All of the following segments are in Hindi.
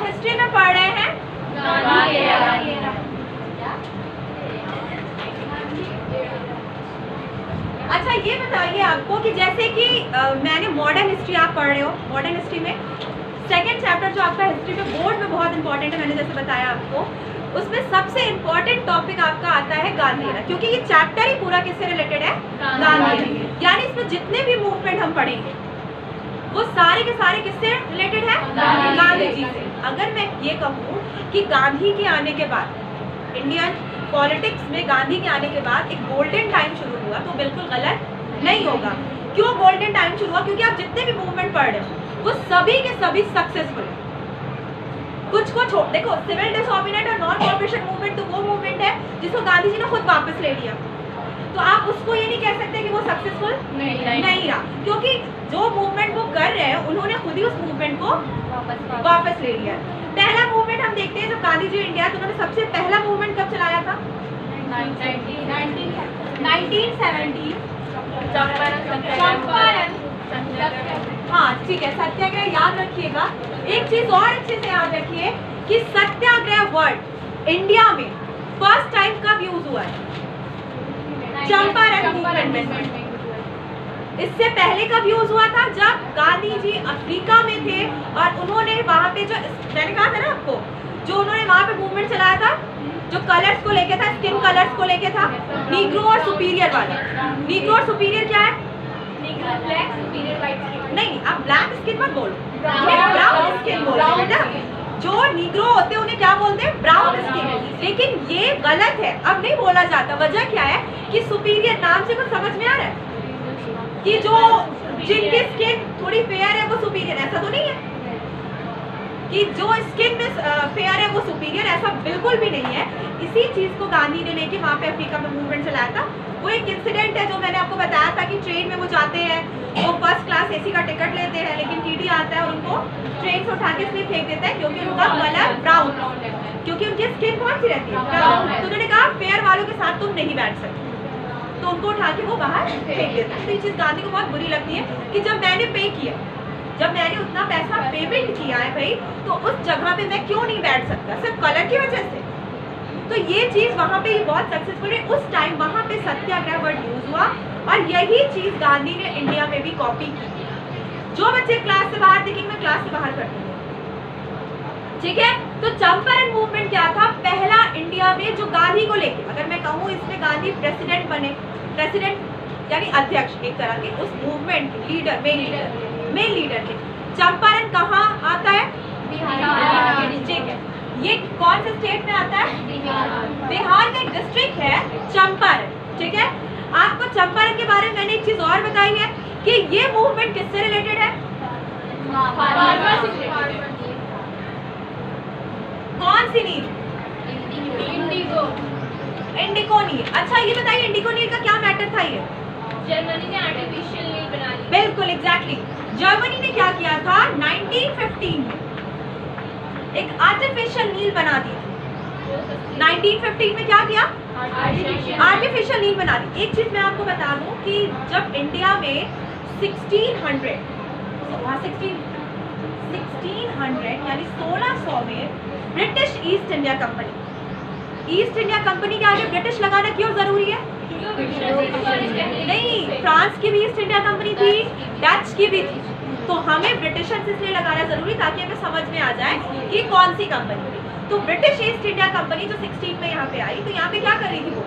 हिस्ट्री में पढ़ रहे हैं अच्छा ये बताइए आपको कि जैसे कि मैंने मॉडर्न हिस्ट्री आप पढ़ रहे हो, मॉडर्न हिस्ट्री में सेकंड चैप्टर जो आपका हिस्ट्री में बोर्ड में बहुत इंपॉर्टेंट है, मैंने जैसे बताया आपको, उसमें सबसे इंपॉर्टेंट टॉपिक आपका आता है गांधी एरा, क्योंकि ये चैप्टर ही पूरा किससे रिलेटेड है, गांधी। यानी इसमें जितने भी मूवमेंट हम पढ़ेंगे वो सारे के सारे किससे रिलेटेड है, गांधी जी से। अगर मैं ये कहूँ कि गांधी के आने के बाद इंडियन पॉलिटिक्स में गांधी के आने के बाद एक गोल्डन टाइम शुरू हुआ तो बिल्कुल गलत नहीं होगा। क्यों गोल्डन टाइम शुरू हुआ? क्योंकि आप जितने भी मूवमेंट पढ़ रहे हो वो सभी के सभी सक्सेसफुल है। कुछ को छोड़, देखो सिविल डिसऑर्डिनेट और नॉन कॉर्पोरेशन मूवमेंट तो वो मूवमेंट है जिसको गांधी जी ने खुद वापस ले लिया, तो आप उसको ये नहीं कह सकते कि वो सक्सेसफुल नहीं रहा, क्योंकि जो मूवमेंट वो कर रहे हैं उन्होंने खुद ही उस मूवमेंट को वापस ले लिया। पहला मूवमेंट हम देखते हैं जब गांधी जी इंडिया, तो उन्होंने सबसे पहला मूवमेंट कब चलाया था? 1970 चंपारण। हाँ ठीक है, सत्याग्रह याद रखिएगा। एक चीज और अच्छे से याद रखिए कि सत्याग्रह वर्ड इंडिया में फर्स्ट टाइम कब यूज हुआ है? चंपारण मूवमेंट में। इससे पहले कब यूज हुआ था? जब गांधी जी अफ्रीका में थे और उन्होंने वहां पे, जो मैंने कहा था ना आपको, जो उन्होंने वहां पे मूवमेंट चलाया था, जो कलर्स को लेके था, स्किन कलर्स को लेके था, नीग्रो और सुपीरियर वाला। नीग्रो और सुपीरियर क्या है? Black superior white. नहीं, आप ब्लैक स्किन मत बोलो, ब्राउन स्किन बोलो बेटा। जो नीग्रो होते हैं उन्हें क्या बोलते हैं? Brown skin. लेकिन ये गलत है, अब नहीं बोला जाता। वजह क्या है कि सुपीरियर नाम से कुछ समझ में आ रहा है कि जो जिनकी स्किन थोड़ी फेयर है वो सुपीरियर, ऐसा तो नहीं है कि जो स्किन में फेयर है वो सुपीरियर, ऐसा बिल्कुल भी नहीं है। इसी चीज को गांधी ने लेके वहाँ पे अफ्रीका में मूवमेंट चलाया था। वो एक इंसिडेंट है जो मैंने आपको बताया था कि ट्रेन में वो जाते हैं, वो फर्स्ट क्लास एसी का टिकट लेते हैं, लेकिन टीटी आता है और उनको ट्रेन से उठा के इसलिए फेंक देता है क्योंकि उनका कलर ब्राउन, क्योंकि उनकी स्किन कौन सी रहती है? ब्राउन। तो उन्होंने कहा फेयर वालों के साथ तुम नहीं बैठ सकते, तो उनको उठा के वो बाहर फेंक देता है। तो ये चीज़ गांधी को बहुत बुरी लगती है कि जब मैंने पे किया, जब मैंने उतना पैसा पेमेंट किया है भाई, तो उस जगह पे मैं क्यों नहीं बैठ सकता सिर्फ कलर की वजह से? तो ये चीज़ वहाँ पे बहुत सक्सेसफुल है। उस टाइम वहाँ पे सत्याग्रह वर्ड यूज हुआ और यही चीज़ गांधी ने इंडिया में भी कॉपी की। जो बच्चे क्लास से बाहर देखेंगे मैं क्लास से बाहर करती हूँ, ठीक है। तो चंपारण मूवमेंट क्या था? पहला इंडिया में जो गांधी को लेके, अगर मैं कहूँ इसमें गांधी प्रेसिडेंट बने, प्रेसिडेंट यानी अध्यक्ष एक तरह के, उस मूवमेंट लीडर, मेन लीडर थे। चंपारण कहाँ आता है? बिहार। ठीक है, ये कौन से स्टेट में आता है? बिहार का एक डिस्ट्रिक्ट है चंपारण, ठीक है। आपको चंपारण के बारे में मैंने एक चीज और बताई है कि ये मूवमेंट किससे रिलेटेड है? कौन सी नील? इंडिको नील। अच्छा ये बताइए इंडिको नील का क्या मैटर था? ये जर्मनी ने आर्टिफिशियल नील बना ली। बिल्कुल एग्जैक्टली। जर्मनी ने क्या किया था? 1915 में एक आर्टिफिशियल नील बना दी। 1915 में क्या किया? आर्टिफिशियल नील बना दी। एक चीज मैं आपको बता दूं कि जब इंडिया में 1600 यानी 1600 में ब्रिटिश ईस्ट इंडिया कंपनी के आगे ब्रिटिश लगाना क्यों जरूरी है? नहीं, फ्रांस की भी ईस्ट इंडिया कंपनी थी, डच की भी थी, तो हमें ब्रिटिशर्स इसलिए लगाना जरूरी ताकि हमें समझ में आ जाए कि कौन सी कंपनी थी। तो ब्रिटिश ईस्ट इंडिया कंपनी जो 16 में यहाँ पे आई, तो यहाँ पे क्या कर रही थी? वो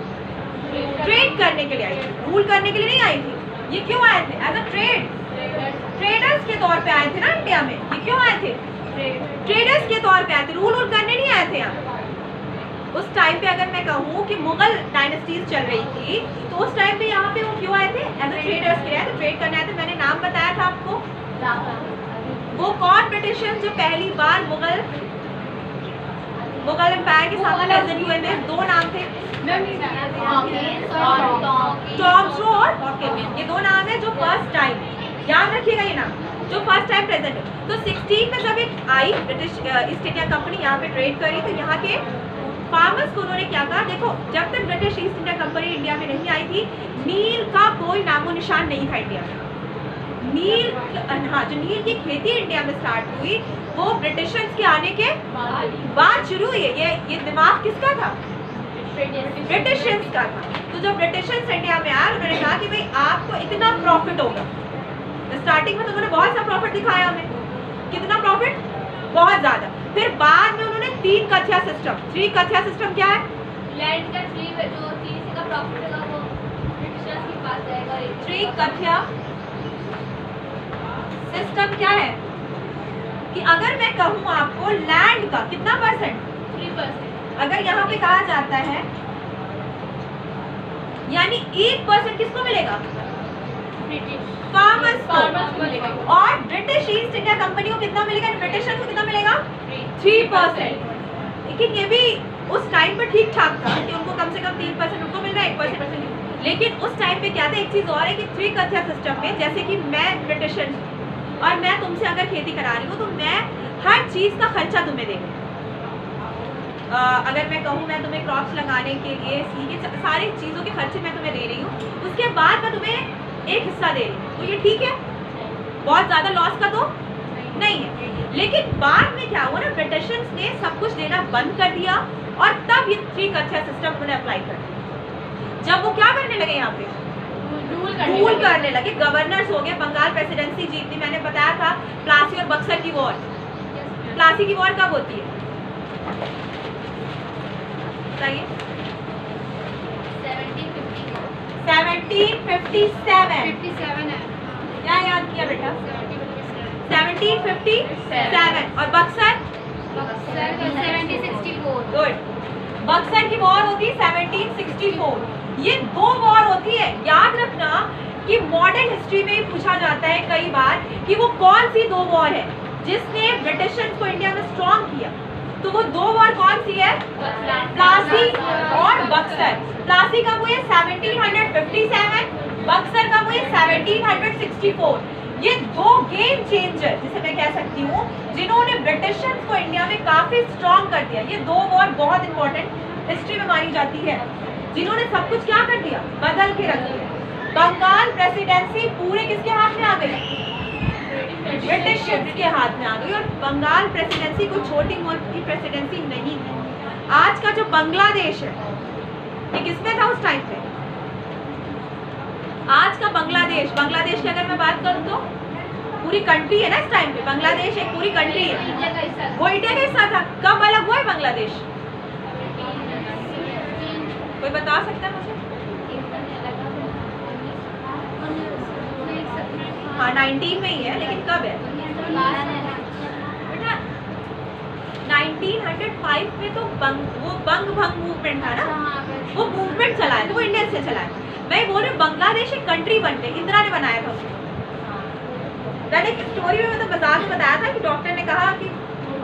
ट्रेड करने के लिए आई थी, रूल करने के लिए नहीं आई थी। ये क्यों आए थे? एज अ ट्रेडर्स के तौर पे आए थे ना इंडिया में। ये क्यों आए थे? ट्रेडर्स के तौर पे आए थे, रूल करने नहीं आए थे यहाँ। उस टाइम पे अगर मैं कहूँ कि मुगल डायनेस्टीज चल रही थी, तो उस टाइम पे यहाँ पे वो क्यों आए थे? एज अ ट्रेडर्स के लिए, तो ट्रेड करने आए थे। मैंने नाम बताया था आपको, वो कौन ब्रिटिशर्स जो पहली बार मुगल एम्पायर के साथ प्रेजेंट हुए थे? दो नाम थे, टॉम्सो और हॉकिंस। ये दो नाम है जो फर्स्ट टाइम, याद रखिएगा ये नाम, जो फर्स्ट टाइम प्रेजेंट है। तो 16 में जब एक आई ब्रिटिश ईस्ट इंडिया कंपनी यहाँ पे ट्रेड करी, तो यहाँ के फार्मर्स को उन्होंने क्या कहा? देखो, जब तक British east India company India में नहीं आई थी, नील का कोई नामो निशान नहीं था इंडिया में। नील, हाँ, जो नील की खेती इंडिया में स्टार्ट हुई वो ब्रिटिशर्स के आने के बाद शुरू हुई है। ये दिमाग किसका था? ब्रिटिशर्स का था। तो जब ब्रिटिशर्स इंडिया में आए उन्होंने कहा कि भाई आपको इतना प्रॉफिट होगा। स्टार्टिंग में तो उन्होंने बहुत सा प्रॉफिट दिखाया हमें, कितना प्रॉफिट, बहुत ज्यादा। फिर बाद में उन्होंने 3 कथ्या सिस्टम, 3 कथ्या सिस्टम क्या है? लैंड का 3 जो 3 का प्रॉफिट होगा वो ब्रिटिशर्स के पास जाएगा। 3 कथ्या सिस्टम क्या है कि अगर मैं कहूँ आपको लैंड का कितना %, 3%, अगर यहाँ पे कहा जाता है यानी 1% किसको मिलेगा? फार्मर्स को। मिलेगा। और ब्रिटिश ईस्ट इंडिया कंपनी को कितना मिलेगा? ब्रिटिशर्स को कितना मिलेगा? 3%। लेकिन ये भी उस टाइम पर ठीक ठाक था कि उनको कम से कम 3% उनको मिल रहा है, 1%। लेकिन उस टाइम पे क्या था, एक चीज और है कि 3 कथ्या सिस्टम में जैसे कि मैं ब्रिटिशर और मैं तुमसे अगर खेती करा रही हूँ तो मैं हर चीज का खर्चा तुम्हें देंगे। अगर मैं कहूँ मैं तुम्हें क्रॉप्स लगाने के लिए सारी चीज़ों के खर्चे मैं तुम्हें दे रही हूँ, उसके बाद मैं तुम्हें एक हिस्सा दे रही हूँ, तो ये ठीक है, बहुत ज़्यादा लॉस का तो नहीं है। लेकिन बाद में क्या हुआ ना, ब्रिटिशर्स ने सब कुछ देना बंद कर दिया और तब ये 3 कथ्या सिस्टम उन्होंने अप्लाई कर दिया। जब वो क्या करने लगे, यहाँ पे रूल करने लगे, गवर्नर्स हो गए, बंगाल प्रेसिडेंसी जीतनी। मैंने बताया था प्लासी और बक्सर की वॉर। प्लासी की वॉर कब होती है बताइए? 1757 है। क्या याद किया बेटा? 1757। और बक्सर 1764। गुड। बक्सर की वॉर होती है 1764। ये 2 वॉर होती है। याद रखना कि मॉडर्न हिस्ट्री में पूछा जाता है कई बार कि वो कौन सी 2 वॉर है जिसने ब्रिटिशर्स को इंडिया में स्ट्रॉन्ग किया। तो वो 2 वॉर कौन सी है? प्लासी और बक्सर। प्लासी कब हुई? 1757। बक्सर कब हुई? 1764। ये 2 गेम चेंजर जिसे मैं कह सकती हूँ, जिन्होंने ब्रिटिशर्स को इंडिया में काफी स्ट्रॉन्ग कर दिया। ये 2 वॉर बहुत इंपॉर्टेंट हिस्ट्री में मानी जाती है, जिन्होंने सब कुछ क्या कर दिया, बदल के रख दिया। बंगाल प्रेसिडेंसी पूरे किसके हाथ में आ गई? ब्रिटिशर्स के हाथ में आ गई। और बंगाल प्रेसिडेंसी कोई छोटी मोटी प्रेसिडेंसी नहीं थी। आज का जो बांग्लादेश है ये किसमें था उस टाइम पे? आज का बांग्लादेश की अगर मैं बात करूं तो पूरी कंट्री है ना इस टाइम पे। बांग्लादेश एक पूरी कंट्री है, वो इंडिया का हिस्सा था। कब अलग हुआ है बांग्लादेश? कोई बता सकता है मुझे? हाँ 19 में ही है, लेकिन कब है बेटा? 1905 में तो वो बंग भंग मूवमेंट था ना, वो मूवमेंट चलाया था, वो इंडिया से चलाया। मैं बोल रही हूँ बांग्लादेश एक कंट्री बन गई, इंदिरा ने बनाया था उसको। मैंने एक स्टोरी में मतलब मजाक में बताया था कि डॉक्टर ने कहा कि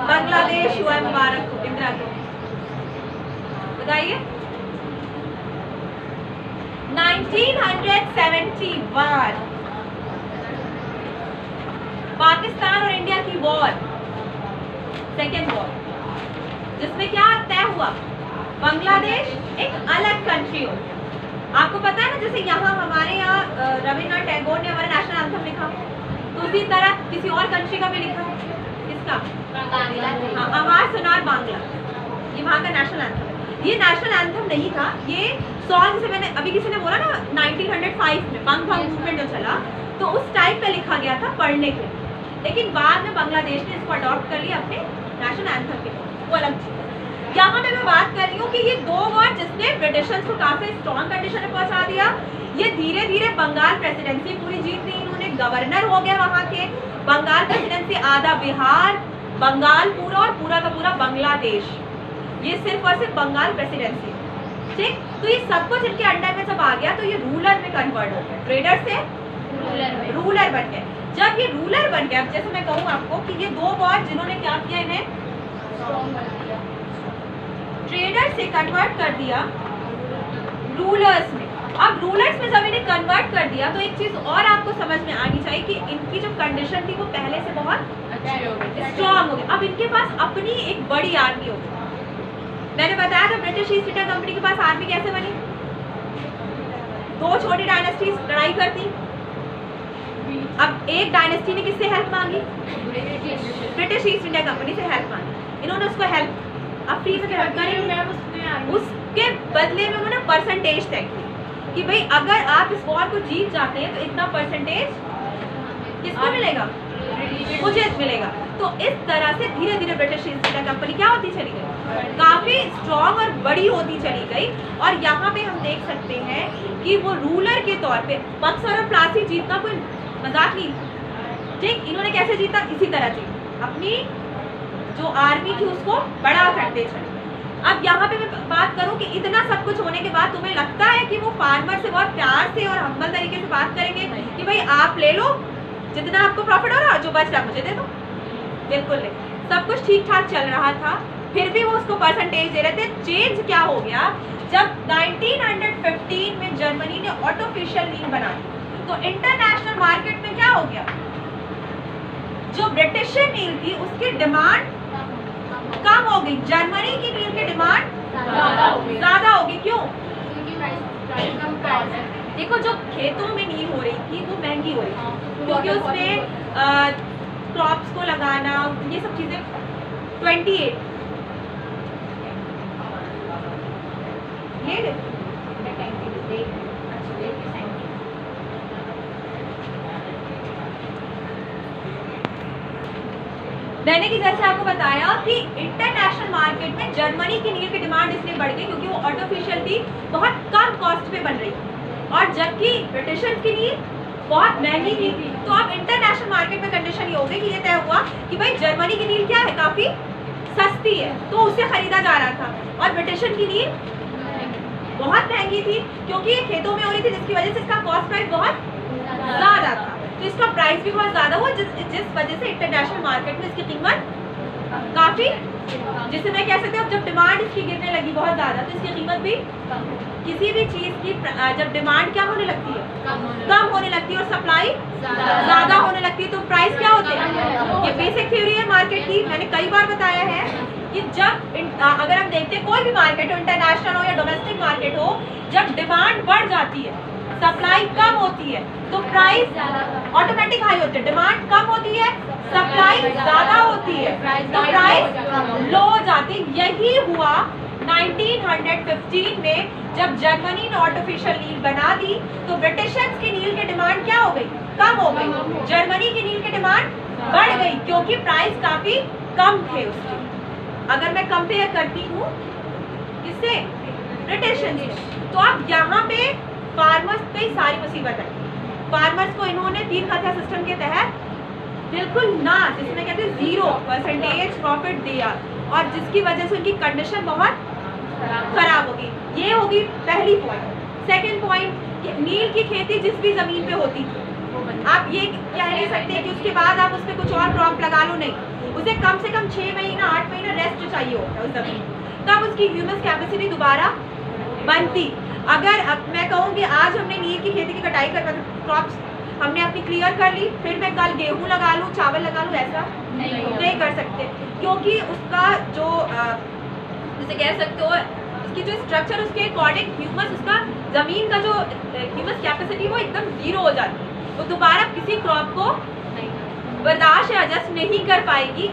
बांग्लादेश हुआ है मुबारक को इंदिरा को। बताइए 1971 पाकिस्तान और इंडिया की वॉर, सेकेंड वॉर, जिसमें क्या तय हुआ, बांग्लादेश एक अलग कंट्री हो गया। आपको पता है ना, जैसे यहाँ हमारे यहाँ रविन्द्रनाथ टैगोर ने हमारा नेशनल एंथम लिखा, तो उसी तरह किसी और कंट्री का भी लिखा है। किसका? हाँ, आवाज सुनार बांग्ला, ये वहाँ का नेशनल एंथम। ये नेशनल एंथम नहीं था, ये सॉन्ग से मैंने अभी किसी ने बोला ना 1905 में बंग भंग मूवमेंट जो चला, तो उस टाइम पे लिखा गया था पढ़ने के लिए। लेकिन बाद में बांग्लादेश ने इसको अडॉप्ट कर लिया अपने नेशनल एंथम के, वो अलग चीज है। यहाँ पे मैं बात कर रही हूँ कि ये 2 वॉर जिसने ब्रिटिशर्स को काफी स्ट्रॉन्ग कंडीशन में पहुंचा दिया, ये धीरे धीरे बंगाल प्रेसिडेंसी पूरी जीत ली। इन्होंने गवर्नर हो गया वहाँ के। बंगाल प्रेसिडेंसी आधा बिहार, बंगाल पूरा और पूरा का पूरा बांग्लादेश, ये सिर्फ और सिर्फ बंगाल प्रेसिडेंसी। ठीक, तो ये सब कुछ इनके अंडर में जब आ गया तो ये रूलर में कन्वर्ट हो गया, ट्रेडर से रूलर बन गए। जब ये रूलर बन गया, जैसे मैं कहूँ आपको कि ये 2 वॉर जिन्होंने क्या किया, इन्हें ट्रेडर से कन्वर्ट कर दिया रूलर्स में। अब रूलर्स में जब इन्हें कन्वर्ट कर दिया तो एक चीज और आपको समझ में आनी चाहिए कि इनकी जो कंडीशन थी वो पहले से बहुत स्ट्रॉन्ग हो गई। अब इनके पास अपनी एक बड़ी आर्मी हो गई। मैंने बताया था ब्रिटिश ईस्ट इंडिया कंपनी के पास आर्मी कैसे बनी? 2 छोटी डायनेस्टीज लड़ाई करती, अब एक डायनेस्टी ने किससे हेल्प मांगी? ब्रिटिश ईस्ट इंडिया कंपनी से हेल्प मांगी। इन्होंने उसको हेल्प अब फ्री में हेल्प करेंगे, उसके बदले में उन्होंने परसेंटेज तय की कि भाई अगर आप इस वॉर को जीत जाते हैं तो इतना परसेंटेज किसको मिलेगा? मुझे मिलेगा। तो इस तरह से धीरे धीरे ब्रिटिश ईस्ट इंडिया कंपनी क्या होती चली गई? काफी स्ट्रॉन्ग और बड़ी होती चली गई। और यहाँ पे हम देख सकते हैं कि वो रूलर के तौर पे बक्सर और प्लासी जीतना कोई मजाक नहीं, ठीक। इन्होंने कैसे जीता? इसी तरह से अपनी जो आर्मी थी उसको बड़ा करते चले। अब यहाँ पे मैं बात करूँ कि इतना सब कुछ होने के बाद तुम्हें लगता है कि वो फार्मर से बहुत प्यार से और हम्बल तरीके से बात करेंगे कि भाई आप ले लो जितना आपको प्रॉफिट हो रहा है, जो बच रहा मुझे दे दो? बिल्कुल नहीं। सब कुछ ठीक ठाक चल रहा था, फिर भी वो उसको परसेंटेज दे रहे थे। चेंज क्या हो गया? जब 1915 में जर्मनी ने आर्टिफिशियल नील बनाई तो इंटरनेशनल मार्केट में क्या हो गया? जो ब्रिटिश नील थी उसकी डिमांड कम हो गई, जर्मनी की नील की डिमांड ज्यादा हो गई। क्यों? देखो जो खेतों में नील हो रही थी वो महंगी हो रही थी क्योंकि उसमें क्रॉप्स को लगाना ये सब चीजें 28 ले ले मैंने कि जैसे आपको बताया कि इंटरनेशनल मार्केट में जर्मनी की नील की डिमांड इसलिए बढ़ गई क्योंकि वो आर्टिफिशियल थी, बहुत कम कॉस्ट पे बन रही थी, और जबकि ब्रिटिशर्स की नील बहुत महंगी थी। तो अब इंटरनेशनल मार्केट में कंडीशन ये हो गई कि ये तय हुआ कि भाई जर्मनी की नील क्या है, काफी सस्ती है, तो उसे खरीदा जा रहा था, और ब्रिटिशर की नील बहुत महंगी थी क्योंकि ये खेतों में हो रही थी, जिसकी वजह से इसका कॉस्ट प्राइस बहुत ज्यादा था। तो इसका प्राइस भी बहुत ज्यादा हुआ, जिस वजह से इंटरनेशनल मार्केट में इसकी कीमत काफी, जिसे मैं कह सकती हूँ जब डिमांड इसकी गिरने लगी बहुत ज्यादा तो इसकी कीमत भी, किसी भी चीज की जब डिमांड क्या होने लगती है, कम होने लगती है, और सप्लाई ज्यादा होने लगती है, तो प्राइस क्या होते हैं। ये बेसिक थ्योरी है मार्केट की। मैंने कई बार बताया है कि जब अगर हम देखते हैं कोई भी मार्केट हो, इंटरनेशनल हो या डोमेस्टिक मार्केट हो, जब डिमांड बढ़ जाती है, सप्लाई कम होती है, तो प्राइस ऑटोमेटिक हाई होते हैं। डिमांड कम होती है, सप्लाई ज्यादा होती है, तो प्राइस लो हो जाती है। यही हुआ 1915 में जब जर्मनी ने आर्टिफिशियल नील बना दी तो ब्रिटिशर्स की नील की डिमांड क्या हो गई, कम हो गई, जर्मनी की नील की डिमांड बढ़ गई क्योंकि प्राइस काफी कम थे उसके। अगर मैं कंपेयर करती हूँ किससे, ब्रिटिशर्स से, तो अब यहाँ पे फार्मर्स पे ही सारी मुसीबत है। फार्मर्स को इन्होंने 3 खर्चा सिस्टम के तहत बिल्कुल ना, जिसमें कहते हैं 0% प्रॉफिट दिया, और जिसकी वजह से उनकी कंडीशन बहुत खराब होगी। ये होगी पहली पॉइंट। सेकंड पॉइंट, नील की खेती जिस भी जमीन पे होती थी, आप ये कह नहीं सकते कि उसके बाद आप उस पर कुछ और क्रॉप लगा लो, नहीं, उसे कम से कम 6 महीना 8 महीना रेस्ट चाहिए होता है उस जमीन, तब उसकी ह्यूमस कैपेसिटी दोबारा बनती। अगर अब मैं कहूँ कि आज हमने नील की खेती की कटाई कर, क्रॉप्स हमने अपनी क्लियर कर ली, फिर मैं कल गेहूं लगा लूँ, चावल लगा लूँ, ऐसा नहीं कर सकते, क्योंकि उसका जो जैसे कह सकते हो उसकी जो स्ट्रक्चर, उसके अकॉर्डिंग ह्यूमस, उसका जमीन का जो ह्यूमस कैपेसिटी वो एकदम 0 हो जाती है, वो दोबारा किसी क्रॉप को बर्दाश्त या एडजस्ट नहीं कर पाएगी।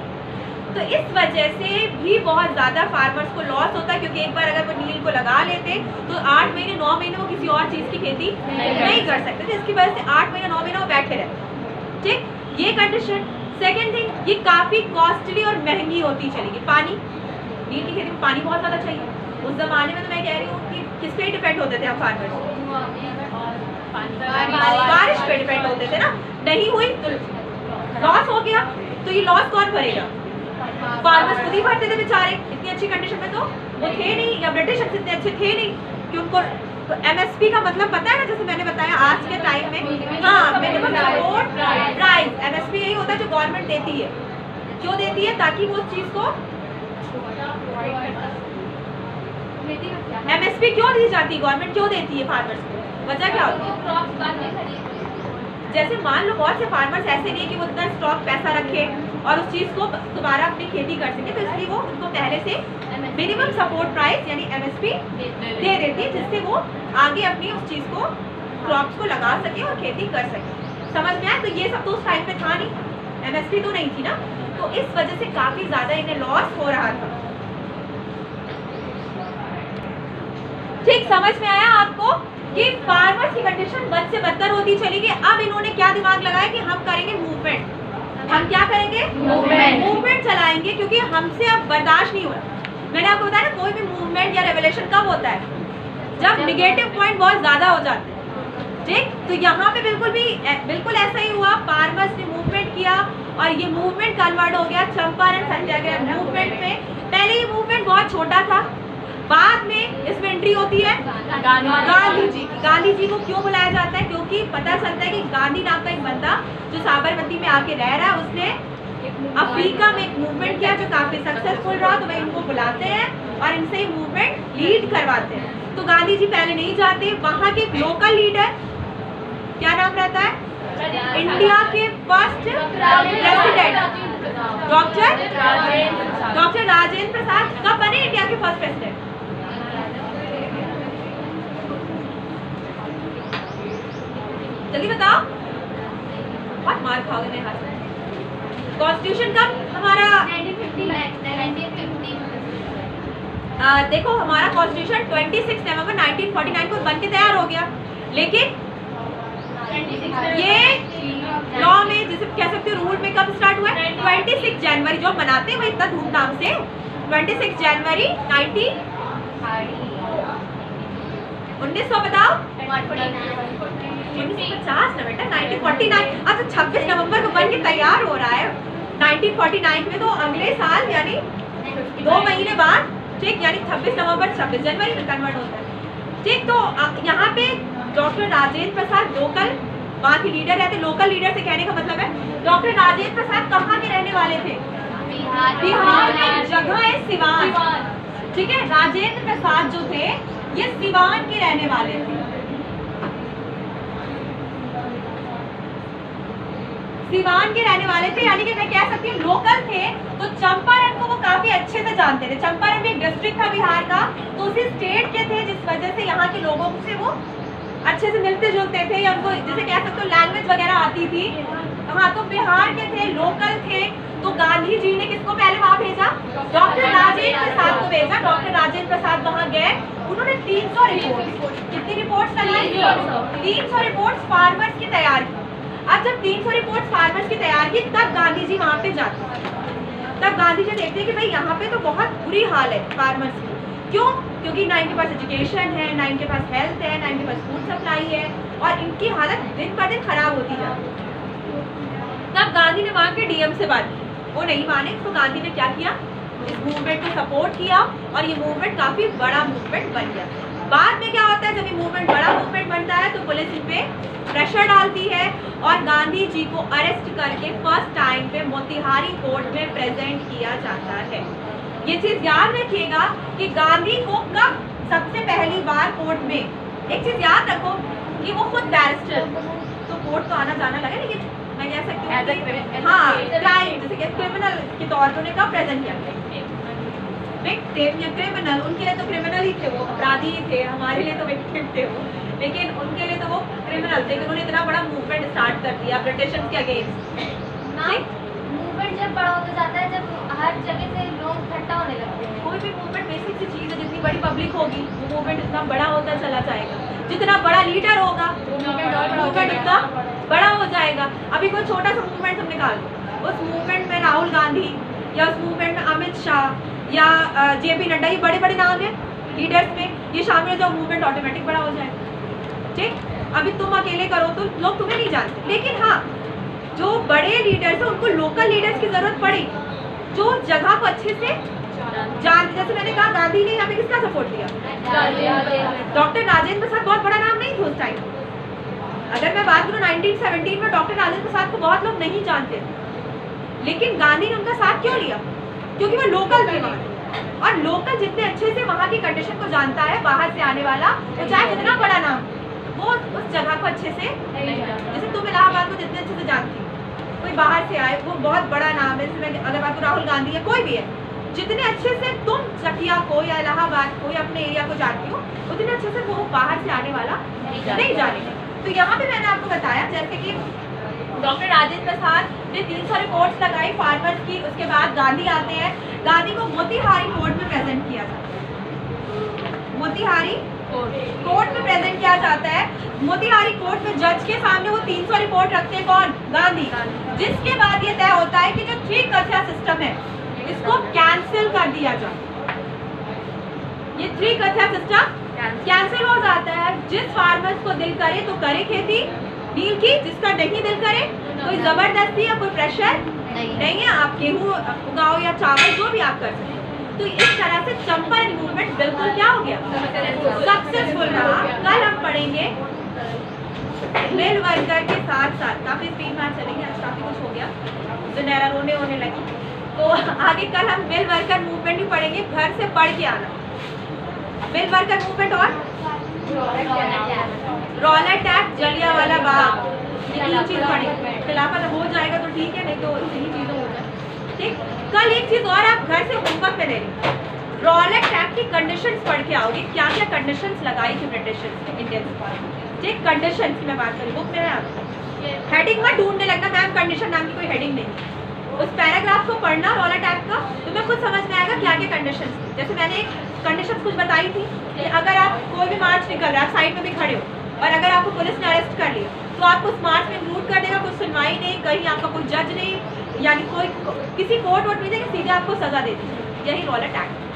तो इस वजह से भी बहुत ज़्यादा फार्मर्स को लॉस होता है, क्योंकि एक बार अगर वो नील को लगा लेते तो 8 महीने 9 महीने वो किसी और चीज़ की खेती नहीं कर सकते थे, इसकी वजह से 8 महीने 9 महीने वो बैठे रहते। ठीक, ये कंडीशन। सेकेंड थिंग, ये काफ़ी कॉस्टली और महंगी होती चलेगी। पानी, नील की खेती में पानी बहुत ज़्यादा चाहिए। उस ज़माने में तो मैं कह रही हूँ कि किस पे डिपेंड होते थे हम फार्मर्स, बारिश पे डिपेंड होते थे ना, नहीं हुई तो लॉस हो गया, तो ये लॉस कौन भरेगा, फार्मर्स खुद ही भरते थे बेचारे। इतनी अच्छी कंडीशन में तो वो थे नहीं, या ब्रिटिश इतने अच्छे थे नहीं कि उनको, तो एमएसपी का मतलब पता है ना, जैसे मैंने बताया आज के टाइम में, हाँ, मिनिमम सपोर्ट प्राइस, एमएसपी यही होता है जो गवर्नमेंट देती है। क्यों देती है, ताकि वो उस चीज को, एमएसपी क्यों दी जाती है, गवर्नमेंट क्यों देती है फार्मर्स को, वजह क्या होती है। जैसे मान लो बहुत से फार्मर्स ऐसे नहीं कि वो इतना स्टॉक पैसा रखे और उस चीज़ को दोबारा अपनी खेती कर सके, तो इसलिए वो उनको पहले से मिनिमम सपोर्ट प्राइस यानी एमएसपी दे देती है, जिससे वो आगे अपनी उस चीज़ को, क्रॉप्स को लगा सके और खेती कर सके। समझ में आया? तो ये सब तो उस टाइम पे था नहीं, एमएसपी तो नहीं थी ना, तो इस वजह से काफी ज्यादा इन्हें लॉस हो रहा था। ठीक समझ में आया आपको कि फार्मर्स की कंडीशन बद से बदतर होती चली गई। अब इन्होंने क्या दिमाग लगाया कि हम करेंगे मूवमेंट, हम क्या करेंगे? मूवमेंट चलाएंगे, क्योंकि हमसे अब बर्दाश्त नहीं हो रहा। मैंने आपको बताया ना, कोई भी मूवमेंट या रेवोल्यूशन कब होता है? जब निगेटिव पॉइंट बहुत ज्यादा हो जाते हैं। ठीक, तो यहाँ पे बिल्कुल ऐसा ही हुआ। फार्मर्स ने मूवमेंट किया और ये मूवमेंट कन्वर्ट हो गया चंपारण सत्याग्रह मूवमेंट में। पहले ये मूवमेंट बहुत छोटा था, बाद में इसमें एंट्री होती है गांधी जी की। गांधी जी को क्यों बुलाया जाता है? क्योंकि पता चलता है कि गांधी नाम का एक बंदा जो साबरमती में आके रह रहा है, उसने अफ्रीका में एक मूवमेंट किया जो काफी सक्सेसफुल रहा, तो वह इनको बुलाते हैं और इनसे ये मूवमेंट लीड करवाते हैं। तो गांधी जी पहले नहीं जाते, वहाँ के लोकल लीडर, क्या नाम रहता है? इंडिया के first president doctor Rajendra Prasad कब बने इंडिया के फर्स्ट प्रेसिडेंट? जल्दी बताओ, बहुत मार खाओगे मेरे हाथ से। कॉन्स्टिट्यूशन कब हमारा? 1950। देखो हमारा कॉन्स्टिट्यूशन 26 नवंबर 1949 को बन के तैयार हो गया, लेकिन ये लॉ में जिसे कह सकते हो रूल में कब स्टार्ट हुआ है? 26 जनवरी, जो मनाते हैं वो इतना धूमधाम से 26 जनवरी 1900 बताओ 1950 ना बेटा, 1949। अच्छा 26 नवंबर को बन के तैयार हो रहा है 1949 में, तो अगले साल यानी 2 महीने बाद, ठीक, यानी 26 नवंबर 26 जनवरी में कन्वर्ट होता है। ठीक, तो यहाँ पे डॉक्टर राजेंद्र प्रसाद लोकल वहाँ के लीडर रहते। लोकल लीडर से कहने का मतलब है डॉक्टर राजेंद्र प्रसाद कहाँ के रहने वाले थे? बिहार में जगह है सिवान। ठीक है, राजेंद्र प्रसाद जो थे ये सिवान के रहने वाले थे। सिवान के रहने वाले थे, यानी कि मैं कह सकती हूँ लोकल थे। तो चंपारण को वो काफी अच्छे से जानते थे। चंपारण भी एक डिस्ट्रिक्ट था बिहार का, तो उसी स्टेट के थे, जिस वजह से यहाँ के लोगों से वो अच्छे से मिलते जुलते थे, या उनको जैसे कह सकते हो लैंग्वेज वगैरह आती थी। हाँ, तो बिहार के थे, लोकल थे। तो गांधी जी ने किसको पहले वहाँ भेजा? डॉक्टर राजेंद्र प्रसाद को भेजा। डॉक्टर राजेंद्र प्रसाद वहाँ गए, उन्होंने 300 रिपोर्ट, कितनी रिपोर्ट्स लगाई? 300 रिपोर्ट्स फार्मर्स की तैयार की। अब जब 300 रिपोर्ट्स फार्मर्स की तैयार की, तब गांधी जी वहाँ पे जाते। तब गांधी जी देखते हैं कि भाई यहाँ पे तो बहुत बुरी हाल है फार्मर्स की। क्यों? क्योंकि ना इनके पास एजुकेशन है, ना इनके पास हेल्थ है, ना इनके पास फूड सप्लाई है, और इनकी हालत दिन ब दिन खराब होती जाती है। तब गांधी ने वहाँ के डीएम से बात की, वो नहीं माने, तो गांधी ने क्या किया? इस मूवमेंट को सपोर्ट किया और ये मूवमेंट काफी बड़ा मूवमेंट बन गया। बाद में क्या होता है, जब ये मूवमेंट बड़ा मूवमेंट बनता है तो पुलिस इन पे प्रेशर डालती है और गांधी जी को अरेस्ट करके फर्स्ट टाइम पे मोतिहारी कोर्ट में प्रेजेंट किया जाता है। ये चीज याद रखिएगा कि गांधी को कब सबसे पहली बार कोर्ट में, एक चीज याद रखो कि वो खुद बैरिस्टर, तो कोर्ट तो आना जाना लगे, लेकिन मैं कह सकती हूँ हाँ क्राइम जैसे कि क्रिमिनल के तौर पर उन्हें कब प्रेजेंट किया? विक्टिम या क्रिमिनल, उनके लिए तो क्रिमिनल ही थे, वो अपराधी ही थे, हमारे लिए तो विक्टिम थे वो, लेकिन उनके लिए तो वो क्रिमिनल थे। उन्होंने इतना बड़ा मूवमेंट स्टार्ट कर दिया ब्रिटिशर्स के अगेंस्ट। मूवमेंट जब बड़ा होता जाता है, जब हर जगह से लोग इकट्ठा होने लगते हैं। कोई भी मूवमेंट बेसिक सी चीज़ है, जितनी बड़ी पब्लिक होगी वो मूवमेंट इतना बड़ा होता चला जाएगा, जितना बड़ा लीडर होगा मूवमेंट उतना बड़ा हो जाएगा। अभी कोई छोटा सा मूवमेंट हम निकाल लो, उस मूवमेंट में राहुल गांधी या उस मूवमेंट में अमित शाह या जेपी नड्डा, ये बड़े बड़े नाम हैं लीडर्स में, ये शामिल हो जाओ, मूवमेंट ऑटोमेटिक बड़ा हो जाएगा। ठीक, अभी तुम अकेले करो तो लोग तुम्हें नहीं जानते, लेकिन हाँ जो बड़े लीडर्स हैं उनको लोकल लीडर्स की जरूरत पड़ी, जो जगह को अच्छे से जानते। जैसे मैंने कहा गांधी ने यहाँ पे किसका सपोर्ट दिया? डॉक्टर राजेंद्र प्रसाद बहुत बड़ा नाम नहीं था उस टाइम। अगर मैं बात करूँ 1917 में डॉक्टर राजेंद्र प्रसाद को बहुत लोग नहीं जानते थे, लेकिन गांधी ने उनका साथ क्यों लिया? क्योंकि वो लोकल थे वहाँ, और लोकल जितने अच्छे से वहाँ की कंडीशन को जानता है, बाहर से आने वाला तो चाहे जितना बड़ा नाम, वो उस जगह को अच्छे से, जैसे तुम इलाहाबाद को जितने अच्छे से जानती हो, कोई बाहर से आए वो बहुत बड़ा नाम है। जैसे अगर बात करूँ राहुल गांधी या कोई भी है, जितने अच्छे से तुम चकिया को या इलाहाबाद को या अपने एरिया को जानती हो, उतने अच्छे से वो बाहर से आने वाला नहीं जानेगा। तो यहाँ पे मैंने आपको बताया जैसे कि डॉक्टर राजेंद्र प्रसाद ने 300 रिपोर्ट्स लगाई फार्मर्स की। उसके बाद गांधी आते हैं, गांधी को मोतीहारी कोर्ट में प्रेजेंट किया जाता है, मोतीहारी कोर्ट में प्रेजेंट किया जाता है। मोतीहारी कोर्ट में जज के सामने वो 300 रिपोर्ट रखते हैं, कौन? गांधी। जिसके बाद ये तय होता है कि जो त्रिकथ्या सिस्टम है इसको कैंसिल कर दिया जाए। ये त्रिकथ्या सिस्टम कैंसिल हो जाता है। जिस फार्मर्स को दिल करे तो करे खेती नील की, जिसका नहीं दिल करे कोई जबरदस्ती या कोई प्रेशर नहीं है, आप गेहूँ उगाओ या चावल जो भी आप कर सकते हैं। तो इस तरह से चंपारण मूवमेंट बिल्कुल क्या हो गया? सक्सेसफुल रहा। कल हम पढ़ेंगे मिल वर्कर के साथ साथ, काफी स्पीड में चलेंगे, आज काफी कुछ हो गया, जुनैरा रोने होने लगी। तो आगे कल हम मिल वर्कर मूवमेंट भी पढ़ेंगे, घर से पढ़ के आना। मिल वर्कर मूवमेंट और रॉलेट एक्ट, जलियांवाला बाग, ये 3 चीज पढ़ेंगे। खिलाफत हो जाएगा तो ठीक है, नहीं तो इन्हीं चीजों हो जाए। ठीक, कल एक चीज और आप घर से होमवर्क में ले लेंगे, रॉलेट एक्ट की कंडीशंस पढ़ के आओगे, क्या क्या कंडीशंस लगाई थी ब्रिटिश इंडियंस पर। ठीक, कंडीशंस की मैं बात करूँ, बुक में है आपको, हेडिंग मत ढूंढने लगना मैम, कंडीशन नाम की कोई हेडिंग नहीं। उस पैराग्राफ को पढ़ना रॉलेट एक्ट का, तुम्हें खुद समझ में आएगा क्या क्या कंडीशंस थी। जैसे मैंने कंडीशंस कुछ बताई थी कि अगर आप कोई भी मार्च निकल रहा है, आप साइड में भी खड़े हो और अगर आपको पुलिस ने अरेस्ट कर लिया तो आपको उस मार्च में इंक्लूड कर देगा, कुछ सुनवाई नहीं, कहीं आपका कोई जज नहीं, यानी कोई किसी कोर्ट वोट नहीं देगा, सीधे आपको सजा दे दी। यही रॉलेट एक्ट।